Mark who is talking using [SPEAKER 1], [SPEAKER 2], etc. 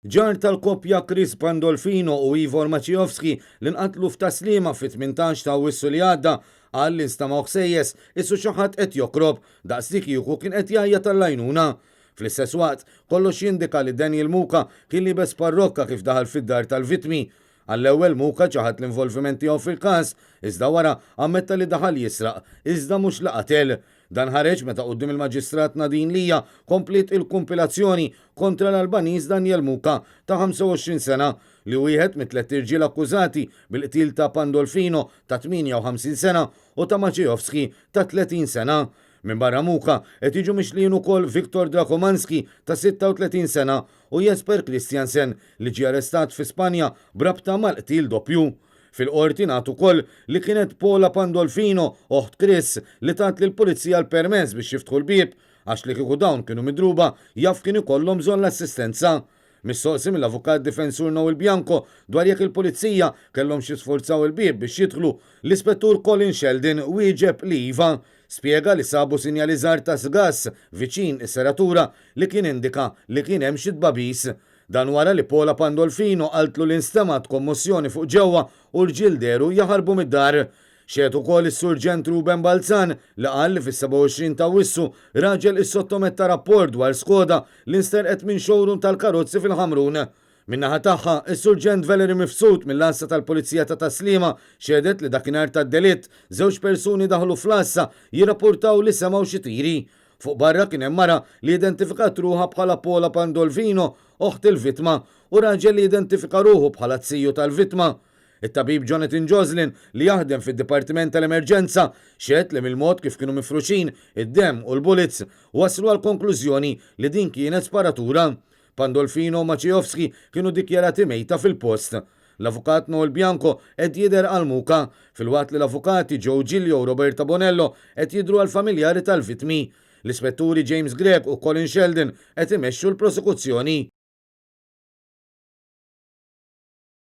[SPEAKER 1] Ġar tal-koppja Chris Pandolfino u Ivor Maciejowski li nqatlu f'taslima fit-18 ta' Wissu li għadda għal instamaw ħsejjes issu xaħat qed jokrob daqslik jieħu kien qed jgħajja tal-lajnuna. Fl-istess waqt kollox jindika li Daniel Muka kien libes parrokka kif daħal fid-dar tal-vitmi. Għall-ewwel Muka ċaħat l-involviment tiegħu fil-każ, iżda wara ammetta li daħal jisraq, iżda mhux laqatel. Dan ħareġ meta quddiem il-Maġistrat Nadine Lija komplet il-kumpilazzjoni kontra l-Albaniż Daniel Muka ta' 25 sena li wieħed mit-tliet irġiel akkużati bil-qtil ta' Pandolfino ta' 58 sena u ta' Maciejowski ta' 30 sena. Min barra Muka qed jiġu mixlin ukoll Viktor Drakomanski ta' 36 sena u Jesper Christiansen li ġie arrestat fi Spanja brabta mal-qtil doppju. Fil-qorti nagħtu ukoll li kienet Paula Pandolfino oħt Chris li tat lill-pulizija l-permess biex jiftħu l-bieb għax li kieku dawn kienu midruba jaf kien ikollhom bżonn l-assistenza. Mistoqsi mill-avukat difensur Noel Bianco dwar jekk il-pulizija kellhom xi sforzaw il-bieb biex jidħlu, l-ispettur Colin Sheldon wieġeb li iva. Spjega li sabu sinjaliżar ta' sgass viċin is-seratura li kien indika li kien hemm xi tbabis. Dan wara li Paula Pandolfino qaltlu l-instemat kommozzjoni fuq ġewwa u l-ġilderu jaħarbu mid-dar. Xetu ukoll is-surġent Ruben Balzan li qal li fis-27 ta' Wissu raġel is-sottometta rapport dwar Skoda li nsterqet minn showroom tal-karozzi fil-Ħamrun. Minnaħa tagħha, is-surġent Valerie Mifsud mill-Ansa tal-Pulizija ta' Taslima xedet li dakinhar tad-delitt żewġ persuni daħlu fl-assa jirrapportaw li semgħu xi tiri. Fuq barra kien hemm mara li identifikat ruħha bħala Paula Pandolfino oħt il-vittma u raġel li identifika ruħu bħala tziju tal-vittma. It-tabib Jonathan Joslin li jaħdem fid-Dipartiment tal-Emerġenza xedt li mill-mod kif kienu mifruxin id-demm u l-bullets waslu għal konklużjoni li din kienet sparatura. Pandolfino u Maciejowski kienu dikjarati mejta fil-post. L-avukat Noel Bianco qed jidher għal Muka fil-waqt li l-avukati Joe Giglio u Roberta Bonello qed jidhru għal familjari tal-vittmi. L-ispetturi James Gregg u Colin Sheldon qed imexxu l-prosekuzzjoni.